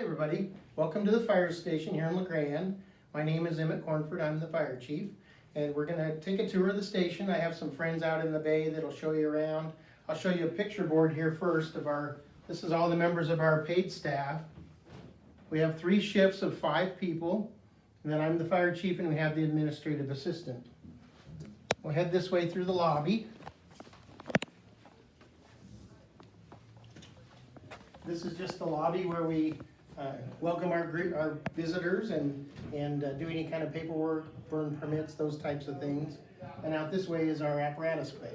everybody. Welcome to the fire station here in LeGrand. My name is Emmett Cornford. I'm the fire chief. And we're going to take a tour of the station. I have some friends out in the bay that'll show you around. I'll show you a picture board here first of this is all the members of our paid staff. We have 3 shifts of 5 people. And then I'm the fire chief and we have the administrative assistant. We'll head this way through the lobby. This is just the lobby where we welcome our visitors and do any kind of paperwork, burn permits, those types of things. And out this way is our apparatus bay.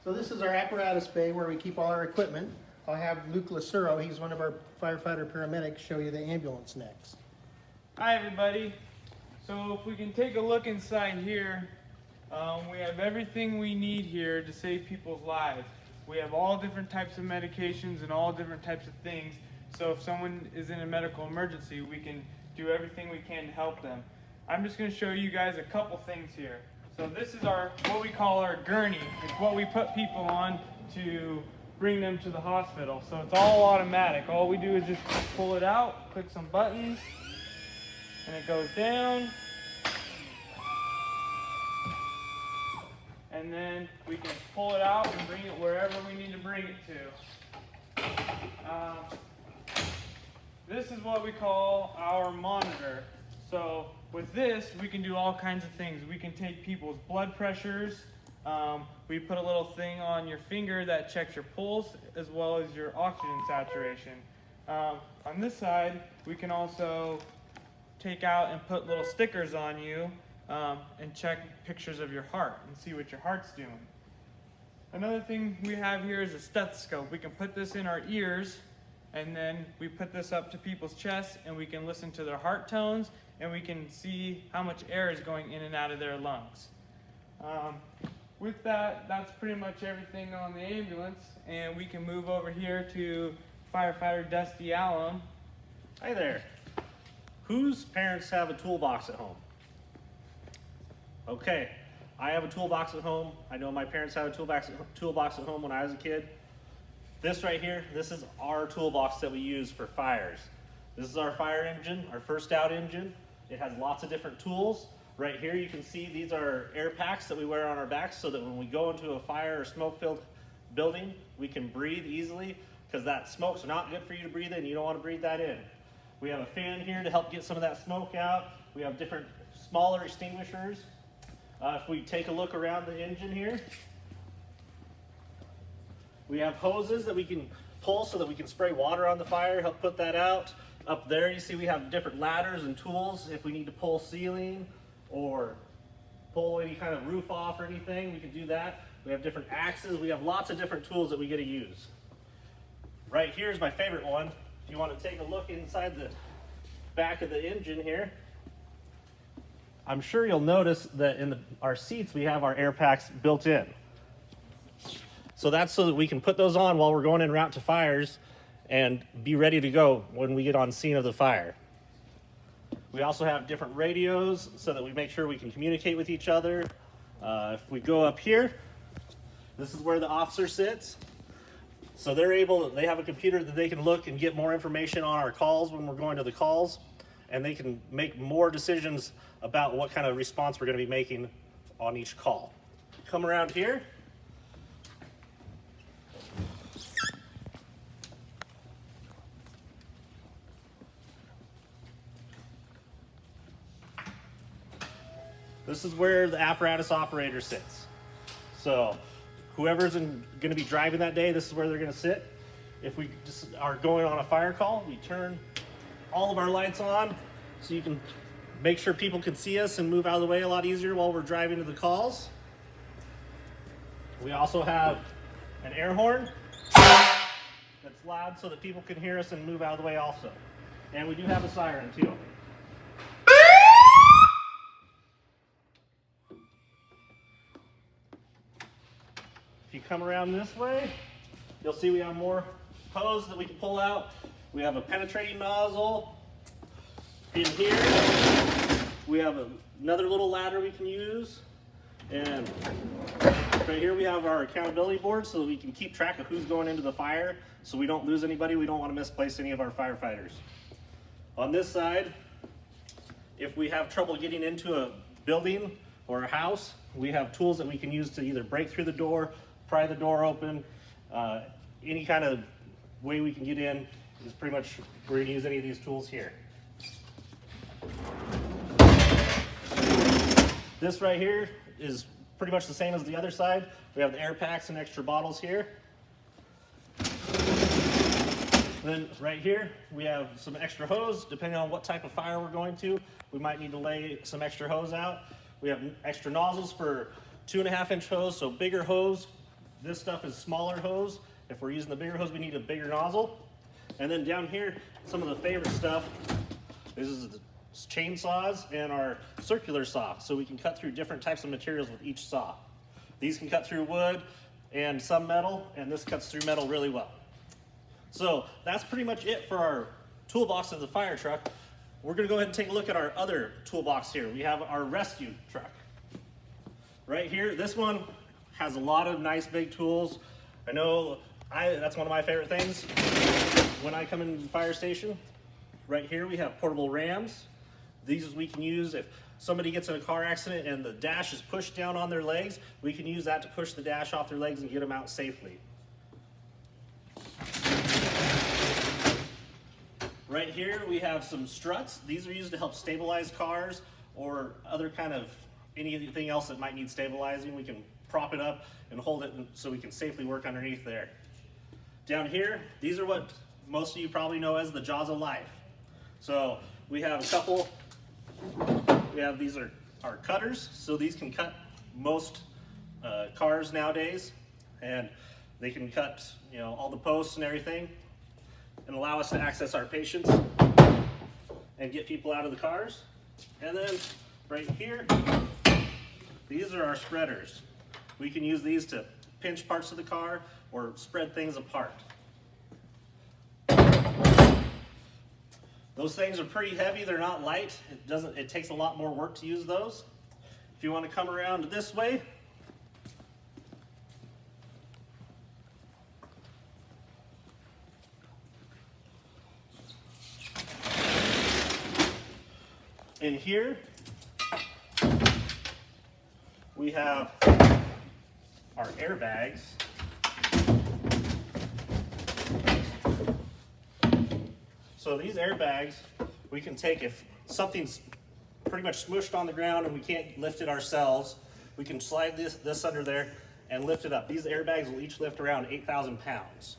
So this is our apparatus bay where we keep all our equipment. I'll have Luke Lasuro, he's one of our firefighter paramedics, show you the ambulance next. Hi everybody. So if we can take a look inside here, we have everything we need here to save people's lives. We have all different types of medications and all different types of things. So if someone is in a medical emergency, we can do everything we can to help them. I'm just going to show you guys a couple things here. So this is what we call our gurney. It's what we put people on to bring them to the hospital. So it's all automatic. All we do is just pull it out, click some buttons, and it goes down. And then we can pull it out and bring it wherever we need to bring it to. This is what we call our monitor. So with this, we can do all kinds of things. We can take people's blood pressures. We put a little thing on your finger that checks your pulse as well as your oxygen saturation. On this side, we can also take out and put little stickers on you and check pictures of your heart and see what your heart's doing. Another thing we have here is a stethoscope. We can put this in our ears and then we put this up to people's chests and we can listen to their heart tones and we can see how much air is going in and out of their lungs. With that, that's pretty much everything on the ambulance, and we can move over here to firefighter Dusty Allen. Hi there. Whose parents have a toolbox at home? Okay, I have a toolbox at home. I know my parents had a toolbox at home when I was a kid. This right here, this is our toolbox that we use for fires. This is our fire engine, our first out engine. It has lots of different tools. Right here you can see these are air packs that we wear on our backs so that when we go into a fire or smoke-filled building, we can breathe easily because that smoke's not good for you to breathe in. You don't want to breathe that in. We have a fan here to help get some of that smoke out. We have different smaller extinguishers. If we take a look around the engine here, we have hoses that we can pull so that we can spray water on the fire, help put that out. Up there you see we have different ladders and tools if we need to pull ceiling or pull any kind of roof off or anything, we can do that. We have different axes. We have lots of different tools that we get to use. Right here is my favorite one. If you want to take a look inside the back of the engine here, I'm sure you'll notice that in our seats we have our air packs built in. So that's so that we can put those on while we're going en route to fires and be ready to go when we get on scene of the fire. We also have different radios so that we make sure we can communicate with each other. If we go up here, this is where the officer sits. So they have a computer that they can look and get more information on our calls when we're going to the calls, and they can make more decisions about what kind of response we're going to be making on each call. Come around here. This is where the apparatus operator sits. So whoever's going to be driving that day, this is where they're going to sit. If we just are going on a fire call, we turn all of our lights on so you can make sure people can see us and move out of the way a lot easier while we're driving to the calls. We also have an air horn that's loud so that people can hear us and move out of the way also. And we do have a siren too. If you come around this way, you'll see we have more hose that we can pull out. We have a penetrating nozzle. In here, we have another little ladder we can use. And Right here we have our accountability board so that we can keep track of who's going into the fire so we don't lose anybody. We don't want to misplace any of our firefighters. On this side, if we have trouble getting into a building or a house, we have tools that we can use to either break through the door, pry the door open, any kind of way we can get in is pretty much, we're going to use any of these tools here. This right here is pretty much the same as the other side. We have the air packs and extra bottles here. Then right here, we have some extra hose. Depending on what type of fire we're going to, we might need to lay some extra hose out. We have extra nozzles for 2.5-inch hose, so bigger hose. This stuff is smaller hose. If we're using the bigger hose, we need a bigger nozzle. And then down here, some of the favorite stuff. This is the chainsaws and our circular saw, so we can cut through different types of materials with each saw. These can cut through wood and some metal, and this cuts through metal really well. So that's pretty much it for our toolbox of the fire truck. We're going to go ahead and take a look at our other toolbox here. We have our rescue truck. Right here, this one has a lot of nice big tools. I know that's one of my favorite things when I come into the fire station. Right here we have portable rams. These we can use if somebody gets in a car accident and the dash is pushed down on their legs. We can use that to push the dash off their legs and get them out safely. Right here we have some struts. These are used to help stabilize cars or other kind of anything else that might need stabilizing. We can prop it up and hold it so we can safely work underneath there. Down here, these are what most of you probably know as the jaws of life. So we have a couple. These are our cutters, so these can cut most cars nowadays, and they can cut all the posts and everything, and allow us to access our patients and get people out of the cars. And then right here, these are our spreaders. We can use these to pinch parts of the car or spread things apart. Those things are pretty heavy, they're not light. It takes a lot more work to use those. If you want to come around this way, in here we have our airbags. So these airbags, we can take if something's pretty much smushed on the ground and we can't lift it ourselves, we can slide this under there and lift it up. These airbags will each lift around 8,000 pounds.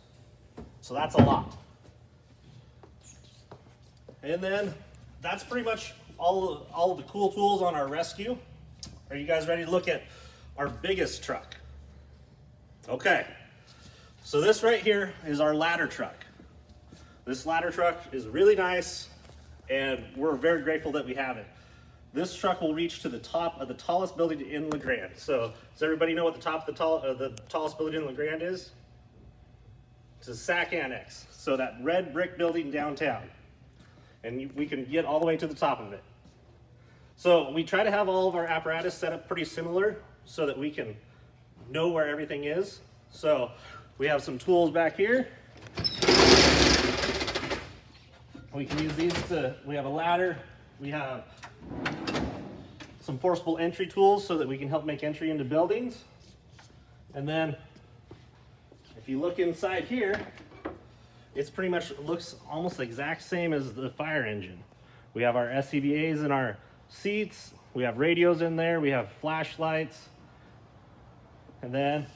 So that's a lot. And then that's pretty much all of the cool tools on our rescue. Are you guys ready to look at our biggest truck? Okay, so this right here is our ladder truck. This ladder truck is really nice, and we're very grateful that we have it. This truck will reach to the top of the tallest building in La Grande. So, does everybody know what the top of the tallest building in La Grande is? It's a SAC Annex. So that red brick building downtown. And we can get all the way to the top of it. So we try to have all of our apparatus set up pretty similar so that we can know where everything is. So we have some tools back here. We can use these we have a ladder, we have some forcible entry tools so that we can help make entry into buildings. And then if you look inside here, it's pretty much looks almost the exact same as the fire engine. We have our SCBAs in our seats, we have radios in there, we have flashlights, and then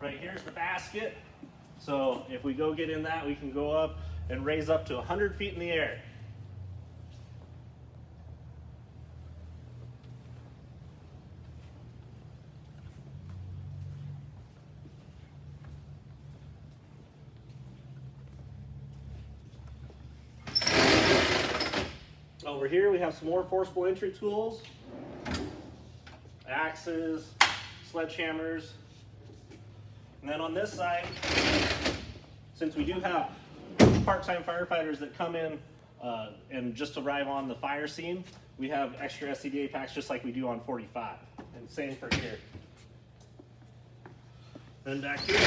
right here's the basket. So if we go get in that, we can go up and raise up to 100 feet in the air. Over here we have some more forcible entry tools, axes, sledgehammers. And then on this side, since we do have part-time firefighters that come in and just arrive on the fire scene, we have extra SCBA packs just like we do on 45. And same for here. Then back here,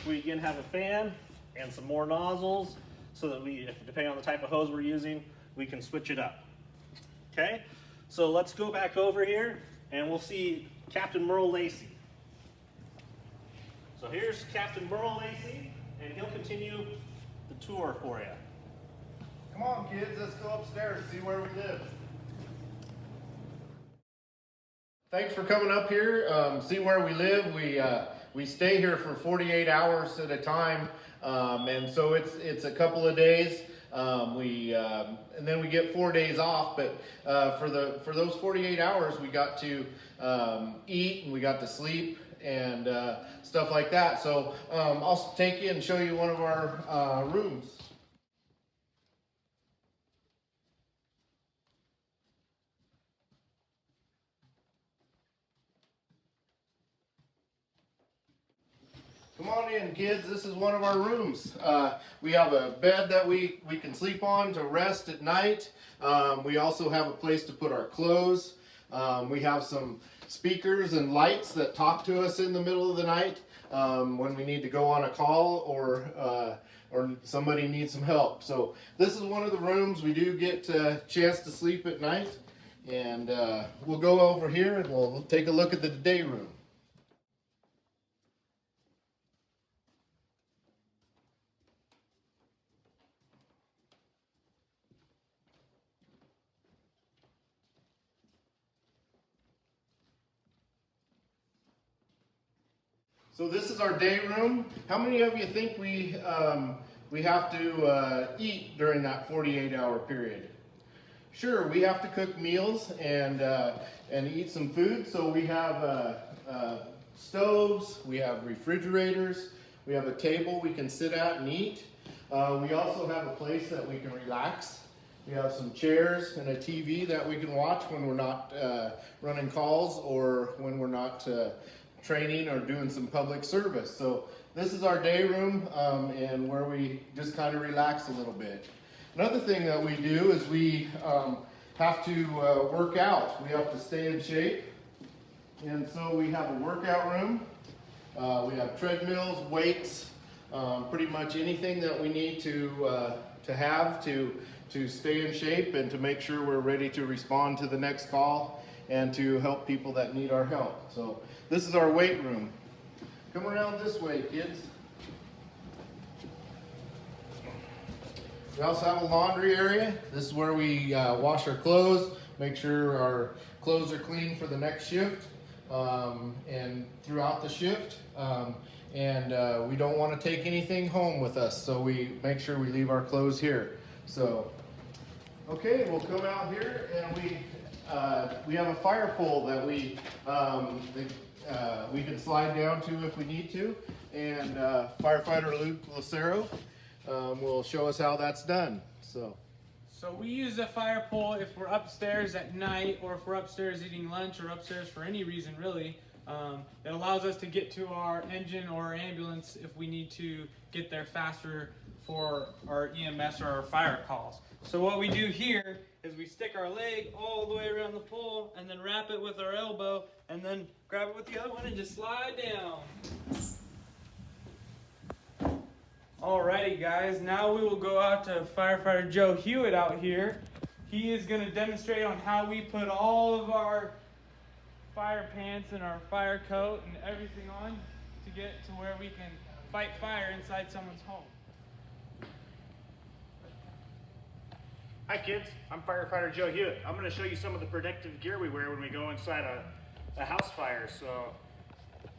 we again have a fan and some more nozzles so that we, depending on the type of hose we're using, we can switch it up. Okay, so let's go back over here and we'll see Captain Merle Lacey. So here's Captain Merle Lacey, and he'll continue the tour for you. Come on, kids, let's go upstairs and see where we live. Thanks for coming up here. See where we live. We stay here for 48 hours at a time, and so it's a couple of days. And then we get 4 days off. But for those 48 hours, we got to eat and we got to sleep and stuff like that. So I'll take you and show you one of our rooms. Come on in, kids. This is one of our rooms. We have a bed that we can sleep on to rest at night. We also have a place to put our clothes. We have some speakers and lights that talk to us in the middle of the night when we need to go on a call or somebody needs some help. So this is one of the rooms. We do get a chance to sleep at night. And we'll go over here and we'll take a look at the day room. So this is our day room. How many of you think we have to eat during that 48-hour period? Sure, we have to cook meals and eat some food. So we have stoves, we have refrigerators, we have a table we can sit at and eat. We also have a place that we can relax. We have some chairs and a TV that we can watch when we're not running calls or when we're not training or doing some public service. So this is our day room and where we just kind of relax a little bit. Another thing that we do is we have to work out. We have to stay in shape. And so we have a workout room. We have treadmills, weights, pretty much anything that we need to have to stay in shape and to make sure we're ready to respond to the next call and to help people that need our help. So this is our weight room. Come around this way, kids. We also have a laundry area. This is where we wash our clothes, make sure our clothes are clean for the next shift and throughout the shift. We don't want to take anything home with us, so we make sure we leave our clothes here. So, okay, we'll come out here and we have a fire pole that we can slide down to if we need to, and firefighter Luke Lucero will show us how that's done. So we use the fire pole if we're upstairs at night or if we're upstairs eating lunch or upstairs for any reason really. It allows us to get to our engine or our ambulance if we need to get there faster for our EMS or our fire calls. So what we do here is we stick our leg all the way around the pole and then wrap it with our elbow and then grab it with the other one and just slide down. Alrighty guys, now we will go out to Firefighter Joe Hewitt out here. He is going to demonstrate on how we put all of our fire pants and our fire coat and everything on to get to where we can fight fire inside someone's home. Hi kids, I'm Firefighter Joe Hewitt. I'm going to show you some of the protective gear we wear when we go inside a house fire. So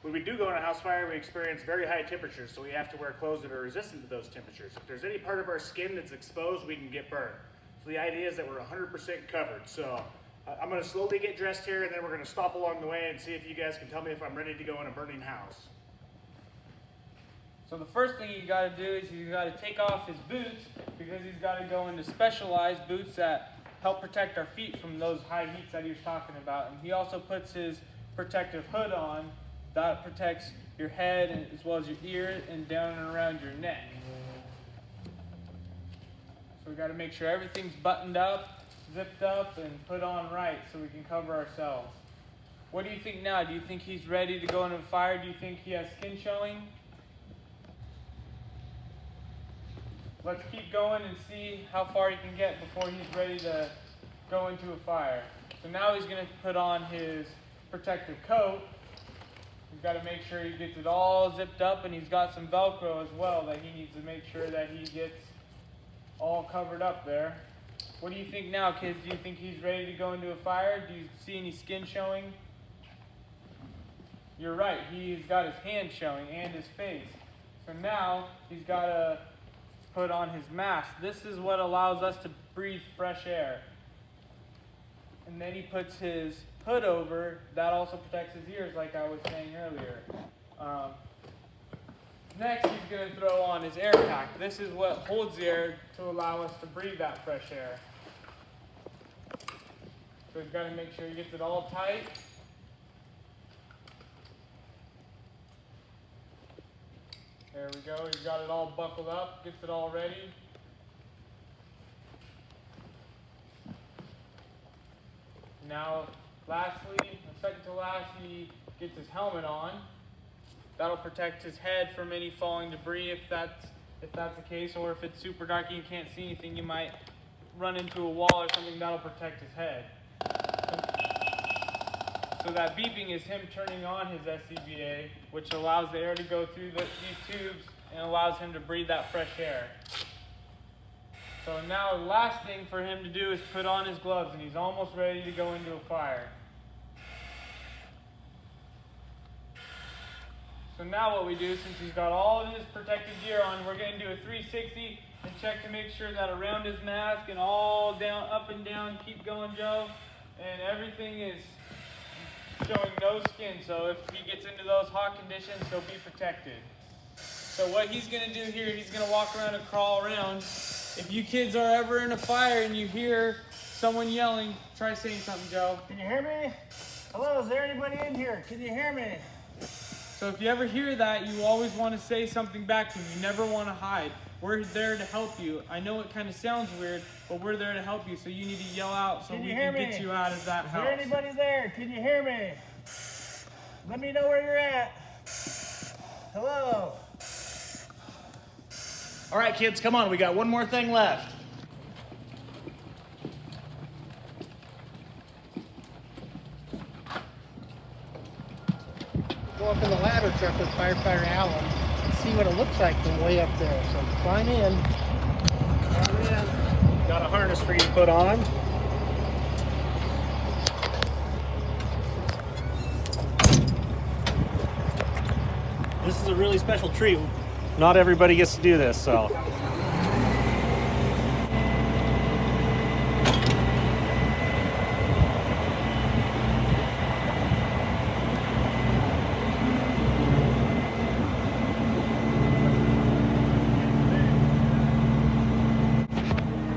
when we do go in a house fire, we experience very high temperatures, so we have to wear clothes that are resistant to those temperatures. If there's any part of our skin that's exposed, we can get burned. So the idea is that we're 100% covered. So I'm going to slowly get dressed here, and then we're going to stop along the way and see if you guys can tell me if I'm ready to go in a burning house. So the first thing you got to do is you got to take off his boots because he's got to go into specialized boots that help protect our feet from those high heats that he was talking about. And he also puts his protective hood on that protects your head as well as your ears and down and around your neck. So we got to make sure everything's buttoned up zipped up and put on right so we can cover ourselves. What do you think now? Do you think he's ready to go into the fire? Do you think he has skin showing? Let's keep going and see how far he can get before he's ready to go into a fire. So now he's going to put on his protective coat. He's got to make sure he gets it all zipped up, and he's got some Velcro as well that he needs to make sure that he gets all covered up there. What do you think now, kids? Do you think he's ready to go into a fire? Do you see any skin showing? You're right, he's got his hand showing and his face. So now he's got to put on his mask. This is what allows us to breathe fresh air. And then he puts his hood over. That also protects his ears, like I was saying earlier. Next, he's going to throw on his air pack. This is what holds the air to allow us to breathe that fresh air. So he's got to make sure he gets it all tight. There we go. He's got it all buckled up, gets it all ready. Now, lastly, second to last, he gets his helmet on. That'll protect his head from any falling debris if that's the case, or if it's super dark and you can't see anything, you might run into a wall or something. That'll protect his head. So that beeping is him turning on his SCBA, which allows the air to go through these tubes and allows him to breathe that fresh air. So now the last thing for him to do is put on his gloves, and he's almost ready to go into a fire. So now what we do, since he's got all of his protective gear on, we're going to do a 360 and check to make sure that around his mask and all down, up and down, keep going, Joe, and everything is showing no skin. So if he gets into those hot conditions, he'll be protected. So what he's going to do here, he's going to walk around and crawl around. If you kids are ever in a fire and you hear someone yelling, try saying something, Joe. Can you hear me? Hello, is there anybody in here? Can you hear me? So if you ever hear that, you always want to say something back to him. You never want to hide. We're there to help you. I know it kind of sounds weird, but we're there to help you. So you need to yell out so we can get you out of that house. Is there anybody there? Can you hear me? Let me know where you're at. Hello. All right, kids, come on. We got one more thing left. Go up in the ladder truck with firefighter Alan and see what it looks like from way up there. So climb in. Got a harness for you to put on. This is a really special treat. Not everybody gets to do this, so.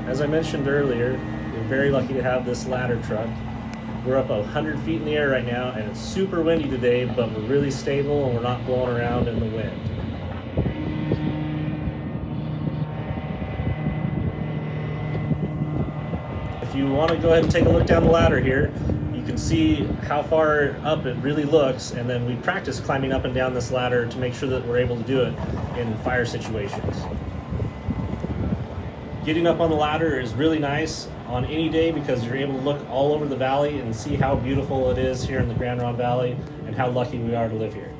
As I mentioned earlier, we're very lucky to have this ladder truck. We're up 100 feet in the air right now, and it's super windy today, but we're really stable and we're not blowing around in the wind. If you want to go ahead and take a look down the ladder here, you can see how far up it really looks, and then we practice climbing up and down this ladder to make sure that we're able to do it in fire situations. Getting up on the ladder is really nice on any day because you're able to look all over the valley and see how beautiful it is here in the Grand Ronde Valley and how lucky we are to live here.